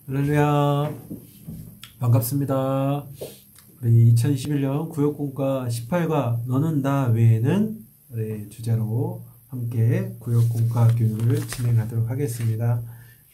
할렐루야. 반갑습니다. 우리 2021년 구역공과 18과 너는 나 외에는 주제로 함께 구역공과 교육을 진행하도록 하겠습니다.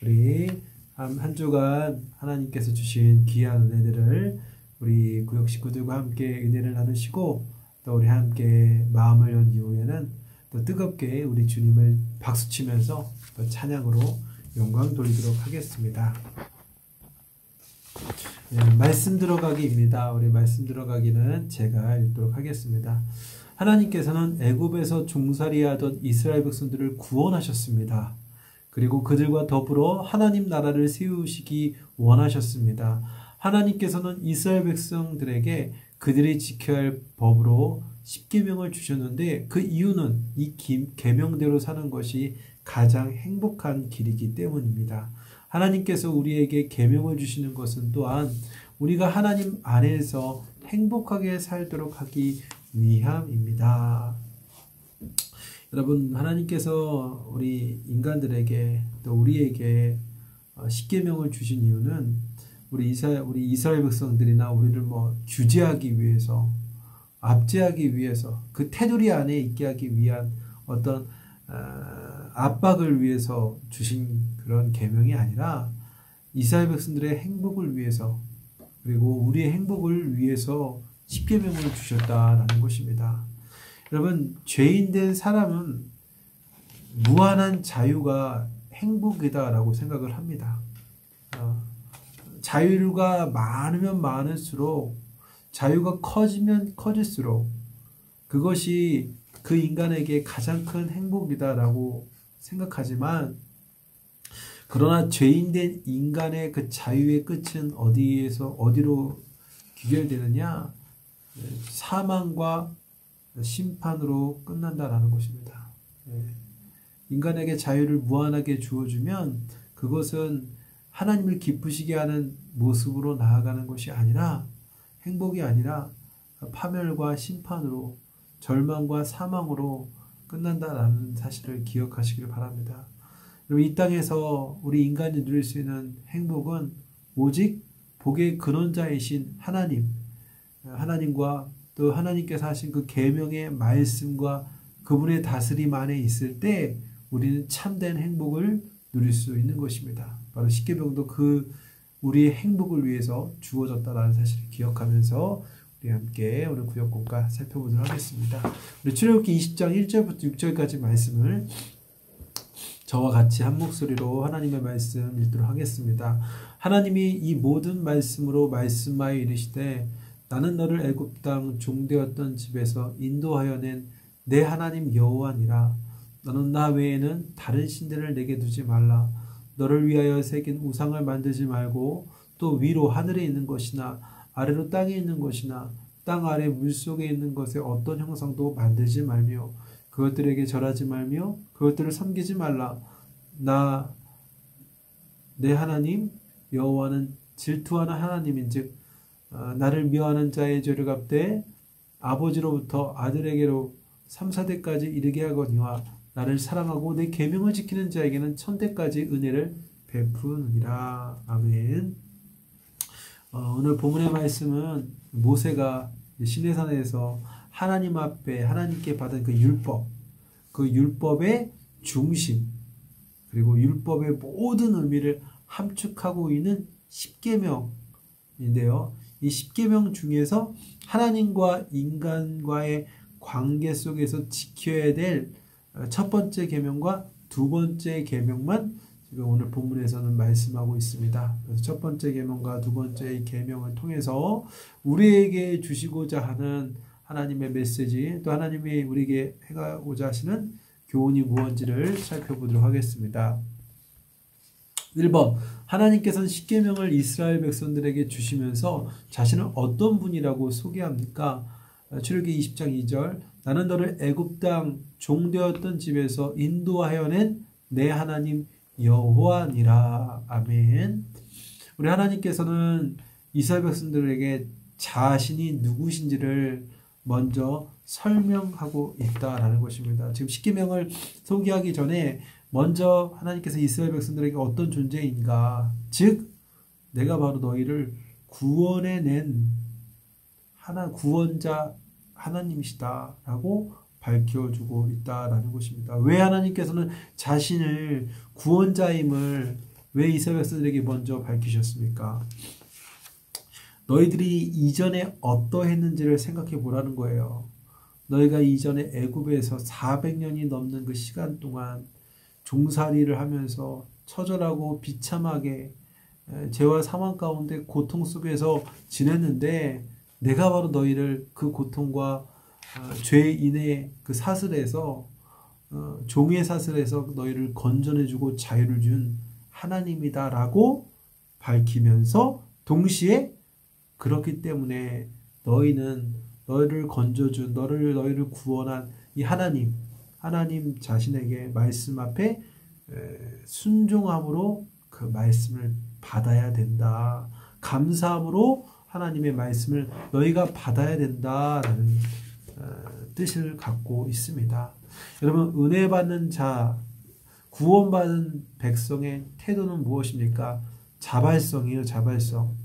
우리 한 주간 하나님께서 주신 귀한 은혜들을 우리 구역 식구들과 함께 은혜를 나누시고 또 우리 함께 마음을 연 이후에는 또 뜨겁게 우리 주님을 박수치면서 또 찬양으로 영광 돌리도록 하겠습니다. 말씀 들어가기입니다. 우리 말씀 들어가기는 제가 읽도록 하겠습니다. 하나님께서는 애굽에서 종살이하던 이스라엘 백성들을 구원하셨습니다. 그리고 그들과 더불어 하나님 나라를 세우시기 원하셨습니다. 하나님께서는 이스라엘 백성들에게 그들이 지켜야 할 법으로 십계명을 주셨는데 그 이유는 이 계명대로 사는 것이 가장 행복한 길이기 때문입니다. 하나님께서 우리에게 계명을 주시는 것은 또한 우리가 하나님 안에서 행복하게 살도록 하기 위함입니다. 여러분, 하나님께서 우리 인간들에게 또 우리에게 십계명을 주신 이유는 우리 이스라엘 백성들이나 우리를 규제하기 위해서, 압제하기 위해서, 그 테두리 안에 있게 하기 위한 어떤 압박을 위해서 주신 그런 계명이 아니라 이스라엘 백성들의 행복을 위해서, 그리고 우리의 행복을 위해서 십계명을 주셨다라는 것입니다. 여러분, 죄인된 사람은 무한한 자유가 행복이다라고 생각을 합니다. 자유가 많으면 많을수록, 자유가 커지면 커질수록 그것이 그 인간에게 가장 큰 행복이다라고 생각하지만, 그러나 죄인된 인간의 그 자유의 끝은 어디로 귀결되느냐? 사망과 심판으로 끝난다라는 것입니다. 인간에게 자유를 무한하게 주어주면 그것은 하나님을 기쁘시게 하는 모습으로 나아가는 것이 아니라, 행복이 아니라 파멸과 심판으로, 절망과 사망으로 끝난다라는 사실을 기억하시길 바랍니다. 그리고 이 땅에서 우리 인간이 누릴 수 있는 행복은 오직 복의 근원자이신 하나님과 또 하나님께서 하신 그 계명의 말씀과 그분의 다스림 안에 있을 때 우리는 참된 행복을 누릴 수 있는 것입니다. 바로 십계명도 우리의 행복을 위해서 주어졌다라는 사실을 기억하면서 우리 함께 오늘 구역공과 살펴보도록 하겠습니다. 우리 출애굽기 20장 1절부터 6절까지 말씀을 저와 같이 한 목소리로 하나님의 말씀 읽도록 하겠습니다. 하나님이 이 모든 말씀으로 말씀하여 이르시되 나는 너를 애굽 땅 종되었던 집에서 인도하여 낸 내 하나님 여호와니라. 너는 나 외에는 다른 신들을 내게 두지 말라. 너를 위하여 새긴 우상을 만들지 말고 또 위로 하늘에 있는 것이나 아래로 땅에 있는 것이나 땅 아래 물속에 있는 것의 어떤 형상도 만들지 말며 그것들에게 절하지 말며 그것들을 섬기지 말라. 내 하나님 여호와는 질투하는 하나님인즉 나를 미워하는 자의 죄를 갚되 아버지로부터 아들에게로 3, 4대까지 이르게 하거니와 나를 사랑하고 내 계명을 지키는 자에게는 1000대까지 은혜를 베푸느니라. 아멘. 오늘 본문의 말씀은 모세가 시내산에서 하나님 앞에 하나님께 받은 그 율법의 중심, 그리고 율법의 모든 의미를 함축하고 있는 십계명인데요. 이 십계명 중에서 하나님과 인간과의 관계 속에서 지켜야 될 첫 번째 계명과 두 번째 계명만 지금 오늘 본문에서는 말씀하고 있습니다. 그래서 첫 번째 계명과 두 번째 계명을 통해서 우리에게 주시고자 하는 하나님의 메시지, 또 하나님이 우리에게 해가고자 하시는 교훈이 무엇인지를 살펴보도록 하겠습니다. 1번, 하나님께서는 십계명을 이스라엘 백성들에게 주시면서 자신은 어떤 분이라고 소개합니까? 출애굽기 20장 2절, 나는 너를 애굽 땅 종되었던 집에서 인도하여 낸 내 하나님 여호와니라. 아멘. 우리 하나님께서는 이스라엘 백성들에게 자신이 누구신지를 먼저 설명하고 있다라는 것입니다. 지금 십계명을 소개하기 전에 먼저 하나님께서 이스라엘 백성들에게 어떤 존재인가, 즉 내가 바로 너희를 구원해낸 구원자 하나님이시다 라고 밝혀주고 있다라는 것입니다. 왜 하나님께서는 자신을 구원자임을 왜 이스라엘 백성들에게 먼저 밝히셨습니까? 너희들이 이전에 어떠했는지를 생각해 보라는 거예요. 너희가 이전에 애굽에서 400년이 넘는 그 시간 동안 종살이를 하면서 처절하고 비참하게 죄와 사망 가운데 고통 속에서 지냈는데 내가 바로 너희를 그 고통과 죄인의 그 사슬에서 종의 사슬에서 너희를 건져내주고 자유를 준 하나님이다라고 밝히면서 동시에 그렇기 때문에 너희는 너희를 건져준 너희를 구원한 이 하나님 자신에게 말씀 앞에 순종함으로 그 말씀을 받아야 된다. 감사함으로 하나님의 말씀을 너희가 받아야 된다라는 뜻을 갖고 있습니다. 여러분, 은혜 받는 자, 구원받은 백성의 태도는 무엇입니까? 자발성이에요. 자발성.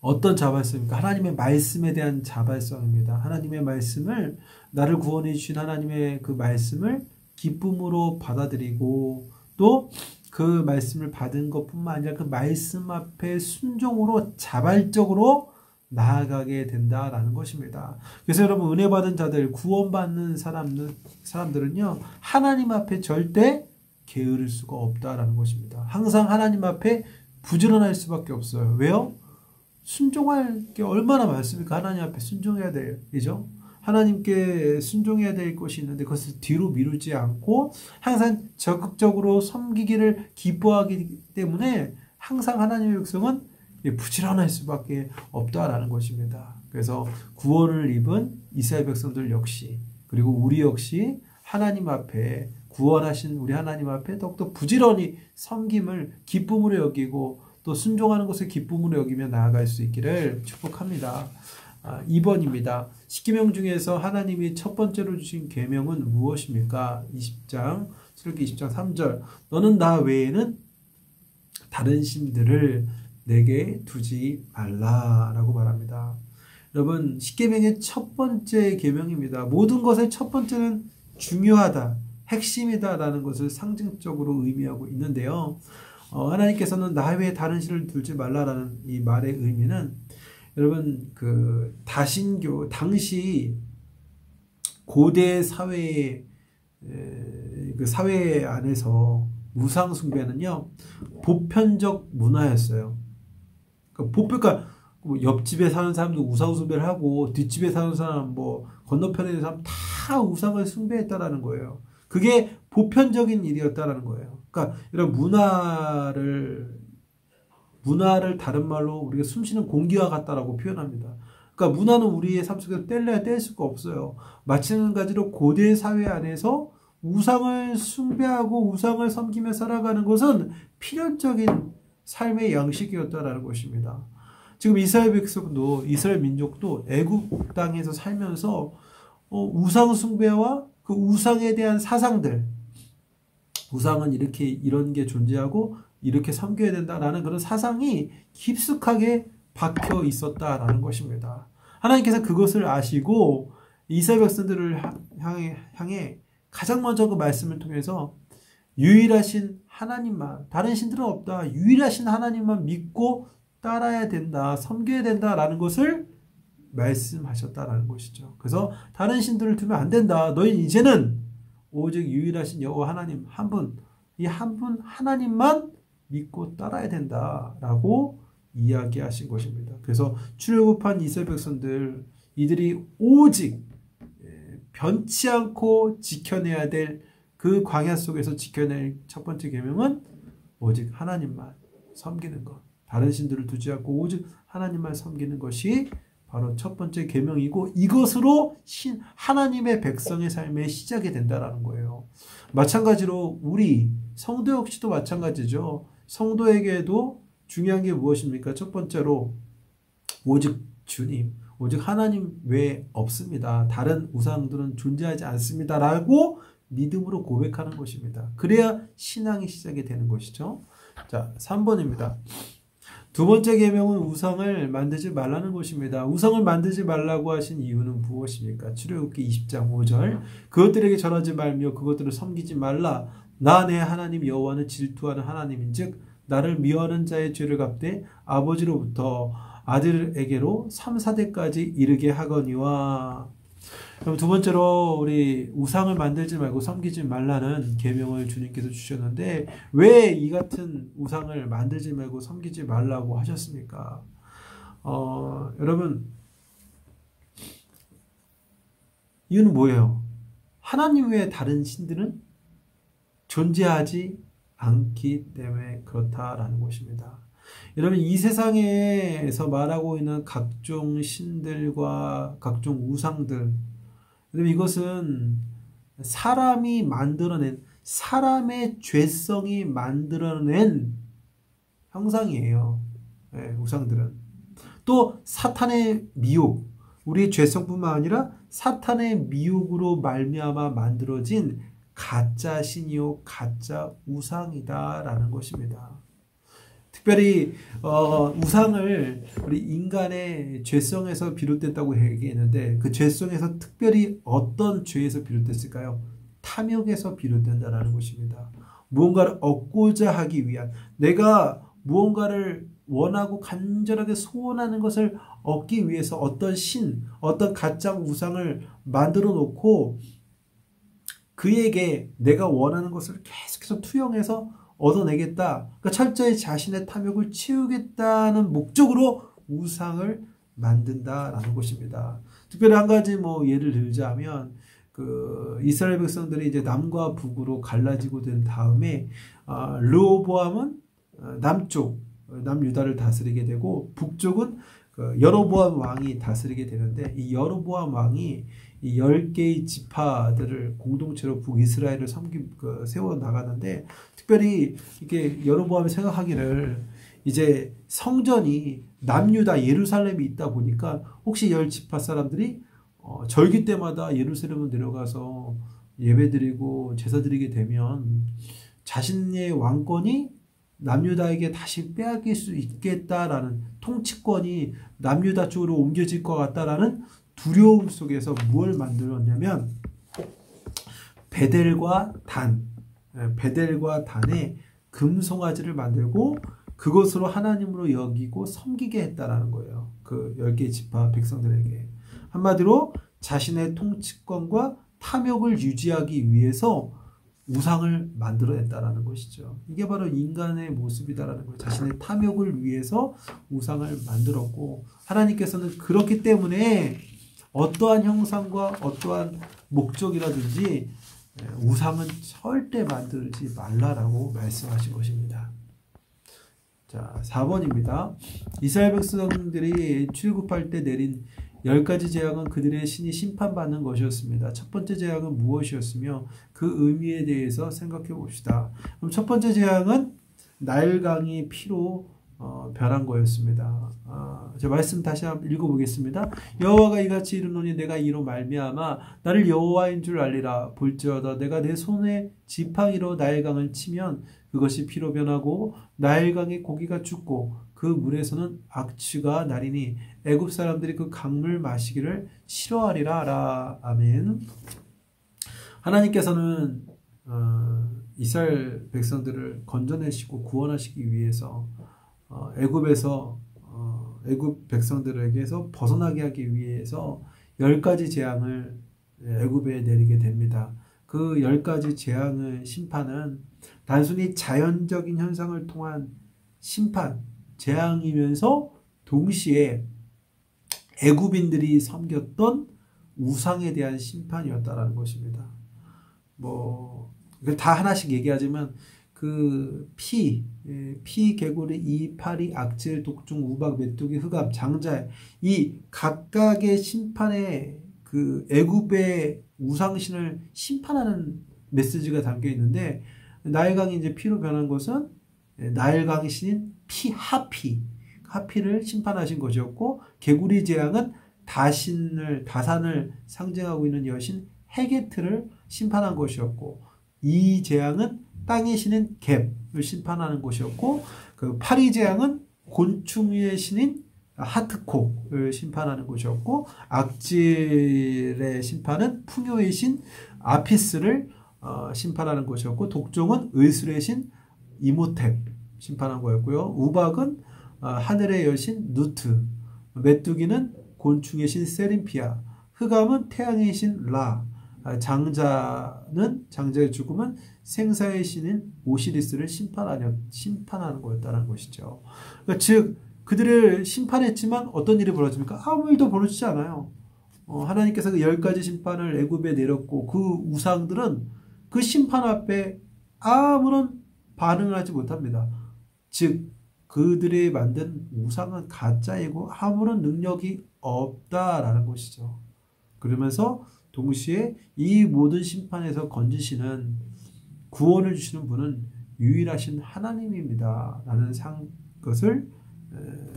어떤 자발성입니까? 하나님의 말씀에 대한 자발성입니다. 하나님의 말씀을, 나를 구원해 주신 하나님의 그 말씀을 기쁨으로 받아들이고 또 그 말씀을 받은 것뿐만 아니라 그 말씀 앞에 순종으로 자발적으로 나아가게 된다라는 것입니다. 그래서 여러분, 은혜 받은 자들, 구원받는 사람들은요, 하나님 앞에 절대 게으를 수가 없다라는 것입니다. 항상 하나님 앞에 부지런할 수밖에 없어요. 왜요? 순종할 게 얼마나 많습니까? 하나님 앞에 순종해야 돼요. 그죠? 하나님께 순종해야 될 것이 있는데 그것을 뒤로 미루지 않고 항상 적극적으로 섬기기를 기뻐하기 때문에 항상 하나님의 백성은 부지런할 수밖에 없다라는 것입니다. 그래서 구원을 입은 이스라엘 백성들 역시, 그리고 우리 역시 하나님 앞에, 구원하신 우리 하나님 앞에 더욱더 부지런히 섬김을 기쁨으로 여기고 또 순종하는 것을 기쁨으로 여기며 나아갈 수 있기를 축복합니다. 2번입니다. 십계명 중에서 하나님이 첫 번째로 주신 계명은 무엇입니까? 20장, 출애굽기 20장 3절. 너는 나 외에는 다른 신들을 내게 두지 말라라고 말합니다. 여러분, 십계명의 첫 번째 계명입니다. 모든 것의 첫 번째는 중요하다, 핵심이다라는 것을 상징적으로 의미하고 있는데요. 하나님께서는 나 외에 다른 신을 두지 말라라는 이 말의 의미는, 여러분, 그 다신교 당시 고대 사회의 그 사회 안에서 우상 숭배는요 보편적 문화였어요. 그러니까 옆집에 사는 사람도 우상 숭배를 하고 뒷집에 사는 사람, 뭐 건너편에 있는 사람 다 우상을 숭배했다라는 거예요. 그게 보편적인 일이었다라는 거예요. 그러니까 이런 문화를 다른 말로 우리가 숨쉬는 공기와 같다라고 표현합니다. 그러니까 문화는 우리의 삶 속에서 뗄래야 뗄 수가 없어요. 마찬가지로 고대 사회 안에서 우상을 숭배하고 우상을 섬기며 살아가는 것은 필연적인 삶의 양식이었다라는 것입니다. 지금 이스라엘 백성도, 이스라엘 민족도 애국 땅에서 살면서 우상 숭배와 그 우상에 대한 사상들, 우상은 이런 게 존재하고 이렇게 섬겨야 된다라는 그런 사상이 깊숙하게 박혀 있었다라는 것입니다. 하나님께서 그것을 아시고 이스라엘 백성들을 향해 가장 먼저 그 말씀을 통해서 유일하신 하나님만, 다른 신들은 없다, 유일하신 하나님만 믿고 따라야 된다, 섬겨야 된다라는 것을 말씀하셨다라는 것이죠. 그래서 다른 신들을 두면 안 된다. 너희는 이제는 오직 유일하신 여호와 하나님 한 분, 이 한 분 하나님만 믿고 따라야 된다라고 이야기하신 것입니다. 그래서 출애굽한 이스라엘 백성들, 이들이 오직 변치 않고 지켜내야 될 그 광야 속에서 지켜낼 첫 번째 계명은 오직 하나님만 섬기는 것, 다른 신들을 두지 않고 오직 하나님만 섬기는 것이 바로 첫 번째 계명이고, 이것으로 하나님의 백성의 삶의 시작이 된다라는 거예요. 마찬가지로 우리 성도 역시도 마찬가지죠. 성도에게도 중요한 게 무엇입니까? 첫 번째로 오직 주님, 오직 하나님 외에 없습니다. 다른 우상들은 존재하지 않습니다. 라고 믿음으로 고백하는 것입니다. 그래야 신앙이 시작이 되는 것이죠. 자, 3번입니다. 두 번째 계명은 우상을 만들지 말라는 것입니다. 우상을 만들지 말라고 하신 이유는 무엇입니까? 출애굽기 20장 5절 그것들에게 절하지 말며 그것들을 섬기지 말라. 나 내 하나님 여호와는 질투하는 하나님인즉 나를 미워하는 자의 죄를 갚되 아버지로부터 아들에게로 3, 4대까지 이르게 하거니와. 그럼 두 번째로 우리 우상을 만들지 말고 섬기지 말라는 계명을 주님께서 주셨는데 왜 이 같은 우상을 만들지 말고 섬기지 말라고 하셨습니까? 여러분 이유는 뭐예요? 하나님 외에 다른 신들은 존재하지 않기 때문에 그렇다라는 것입니다. 여러분 이 세상에서 말하고 있는 각종 신들과 각종 우상들 이것은 사람이 만들어낸 사람의 죄성이 만들어낸 형상이에요. 네, 우상들은 또 사탄의 미혹 우리의 죄성뿐만 아니라 사탄의 미혹으로 말미암아 만들어진 가짜 신이요 가짜 우상이다라는 것입니다. 특별히 우상을 우리 인간의 죄성에서 비롯됐다고 얘기했는데 그 죄성에서 특별히 어떤 죄에서 비롯됐을까요? 탐욕에서 비롯된다는 것입니다. 무언가를 얻고자 하기 위한 내가 무언가를 원하고 간절하게 소원하는 것을 얻기 위해서 어떤 신, 어떤 가짜 우상을 만들어 놓고 그에게 내가 원하는 것을 계속해서 투영해서 얻어내겠다. 그러니까 철저히 자신의 탐욕을 채우겠다는 목적으로 우상을 만든다라는 것입니다. 특별히 한 가지 예를 들자면 이스라엘 백성들이 이제 남과 북으로 갈라지고 된 다음에 르호보암은 남쪽 남유다를 다스리게 되고 북쪽은 여로보암 왕이 다스리게 되는데 이 여로보암 왕이 이 10개의 지파들을 공동체로 북이스라엘을 세워 나가는데 특별히 이게 여로보암이 생각하기를 이제 성전이 남유다 예루살렘이 있다 보니까 혹시 10지파 사람들이 절기 때마다 예루살렘으로 내려가서 예배드리고 제사드리게 되면 자신의 왕권이 남유다에게 다시 빼앗길 수 있겠다라는 통치권이 남유다 쪽으로 옮겨질 것 같다라는 두려움 속에서 무엇을 만들었냐면 베델과 단의 금송아지를 만들고 그것으로 하나님으로 여기고 섬기게 했다라는 거예요. 그 10개 지파 백성들에게. 한마디로 자신의 통치권과 탐욕을 유지하기 위해서 우상을 만들어냈다라는 것이죠. 이게 바로 인간의 모습이다라는 거예요. 자신의 탐욕을 위해서 우상을 만들었고 하나님께서는 그렇기 때문에 어떠한 형상과 어떠한 목적이라든지 우상은 절대 만들지 말라라고 말씀하신 것입니다. 자, 4번입니다. 이스라엘 백성들이 출애굽할 때 내린 10가지 재앙은 그들의 신이 심판받는 것이었습니다. 첫 번째 재앙은 무엇이었으며 그 의미에 대해서 생각해 봅시다. 그럼 첫 번째 재앙은 나일강이 피로 변한 거였습니다. 제가 말씀 다시 한번 읽어보겠습니다. 여호와가 이같이 이르노니 내가 이로 말미암아 나를 여호와인 줄 알리라. 볼지어다 내가 내 손에 지팡이로 나일강을 치면 그것이 피로 변하고 나일강의 고기가 죽고 그 물에서는 악취가 나리니 애굽 사람들이 그 강물 마시기를 싫어하리라 하라. 아멘. 하나님께서는 이스라엘 백성들을 건져내시고 구원하시기 위해서 애굽 백성들에게서 벗어나게 하기 위해서 10가지 재앙을 애굽에 내리게 됩니다. 그 10가지 재앙의 심판은 단순히 자연적인 현상을 통한 심판, 재앙이면서 동시에 애굽인들이 섬겼던 우상에 대한 심판이었다라는 것입니다. 다 하나씩 얘기하지만 그 피, 개구리, 이파리, 악질, 독중, 우박, 메뚜기, 흑암, 장자 이 각각의 심판에 그 애굽의 우상신을 심판하는 메시지가 담겨 있는데 나일강이 이제 피로 변한 것은 나일강의 신인 하피를 심판하신 것이었고 개구리 재앙은 다산을 상징하고 있는 여신 헤게트를 심판한 것이었고 이 재앙은 땅의 신인 갭을 심판하는 것이었고 그 파리 재앙은 곤충의 신인 하트콕을 심판하는 곳이었고, 악질의 심판은 풍요의 신 아피스를 심판하는 곳이었고, 독종은 의술의 신 이모텝 심판한 거였고요. 우박은 하늘의 여신 누트, 메뚜기는 곤충의 신 세림피아, 흑암은 태양의 신 라, 장자의 죽음은 생사의 신인 오시리스를 심판하는 거였다는 것이죠. 그러니까 즉 그들을 심판했지만 어떤 일이 벌어집니까? 아무 일도 벌어지지 않아요. 하나님께서 그 10가지 심판을 애굽에 내렸고 그 우상들은 그 심판 앞에 아무런 반응을 하지 못합니다. 즉 그들이 만든 우상은 가짜이고 아무런 능력이 없다라는 것이죠. 그러면서 동시에 이 모든 심판에서 건지시는 구원을 주시는 분은 유일하신 하나님입니다. 라는 것을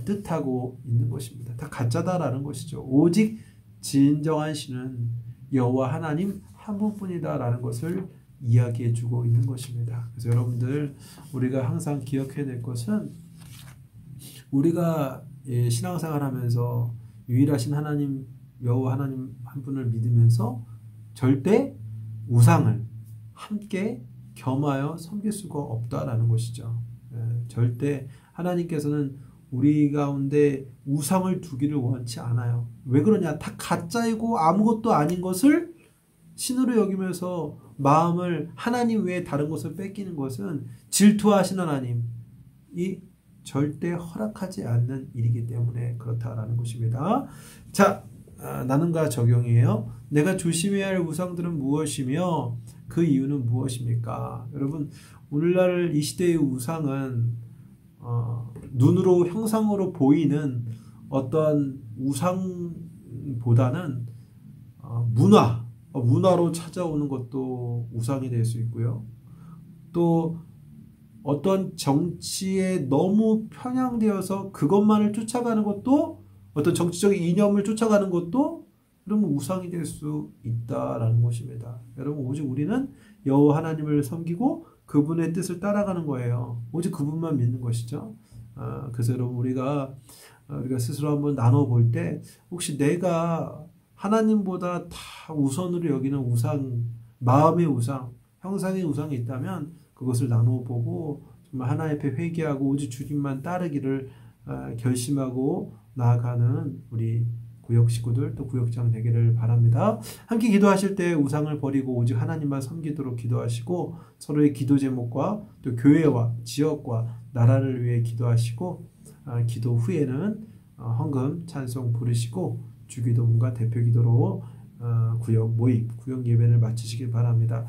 뜻하고 있는 것입니다. 다 가짜다라는 것이죠. 오직 진정한 신은 여호와 하나님 한 분뿐이다라는 것을 이야기해 주고 있는 것입니다. 그래서 여러분들 우리가 항상 기억해야 될 것은 우리가 신앙생활 하면서 유일하신 하나님 여호와 하나님 한 분을 믿으면서 절대 우상을 함께 겸하여 섬길 수가 없다라는 것이죠. 절대 하나님께서는 우리 가운데 우상을 두기를 원치 않아요. 왜 그러냐? 다 가짜이고 아무것도 아닌 것을 신으로 여기면서 마음을 하나님 외에 다른 것을 뺏기는 것은 질투하시는 하나님이 절대 허락하지 않는 일이기 때문에 그렇다라는 것입니다. 자, 나눔과 적용이에요. 내가 조심해야 할 우상들은 무엇이며 그 이유는 무엇입니까? 여러분, 오늘날 이 시대의 우상은 눈으로 형상으로 보이는 어떤 우상보다는 문화로 찾아오는 것도 우상이 될 수 있고요. 또 어떤 정치에 너무 편향되어서 그것만을 쫓아가는 것도 어떤 정치적인 이념을 쫓아가는 것도 그러면 우상이 될 수 있다라는 것입니다. 여러분 오직 우리는 여호와 하나님을 섬기고 그분의 뜻을 따라가는 거예요. 오직 그분만 믿는 것이죠. 그래서 여러분 우리가 스스로 한번 나눠볼 때 혹시 내가 하나님보다 다 우선으로 여기는 우상, 마음의 우상, 형상의 우상이 있다면 그것을 나눠보고 정말 하나님 앞에 회개하고 오직 주님만 따르기를 결심하고 나아가는 우리 구역 식구들 또 구역장 되기를 바랍니다. 함께 기도하실 때 우상을 버리고 오직 하나님만 섬기도록 기도하시고 서로의 기도 제목과 또 교회와 지역과 나라를 위해 기도하시고 기도 후에는 헌금 찬송 부르시고 주기도문과 대표기도로 구역 모임, 구역 예배를 마치시길 바랍니다.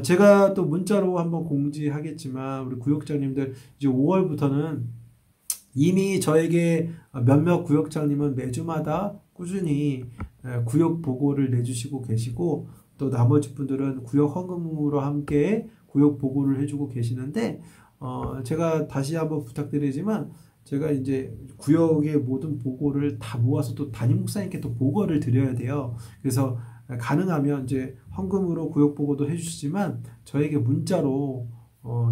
제가 또 문자로 한번 공지하겠지만 우리 구역장님들 이제 5월부터는 이미 저에게 몇몇 구역장님은 매주마다 꾸준히 구역 보고를 내주시고 계시고 또 나머지 분들은 구역 헌금으로 함께 구역 보고를 해주고 계시는데 제가 다시 한번 부탁드리지만 제가 이제 구역의 모든 보고를 다 모아서 또 담임 목사님께 또 보고를 드려야 돼요. 그래서 가능하면 이제 헌금으로 구역 보고도 해주시지만 저에게 문자로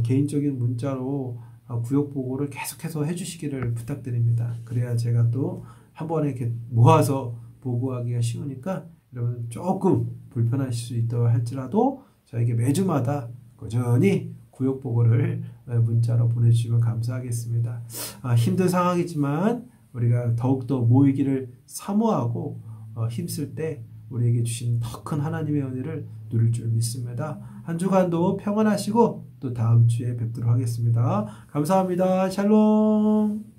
개인적인 문자로 구역 보고를 계속해서 해주시기를 부탁드립니다. 그래야 제가 또 한 번에 이렇게 모아서 보고하기가 쉬우니까 여러분 조금 불편하실 수 있다 할지라도 저에게 매주마다 꾸준히 구역 보고를 문자로 보내주시면 감사하겠습니다. 힘든 상황이지만 우리가 더욱더 모이기를 사모하고 힘쓸 때 우리에게 주신 더 큰 하나님의 은혜를 누릴 줄 믿습니다. 한 주간도 평안하시고 또 다음 주에 뵙도록 하겠습니다. 감사합니다. 샬롬.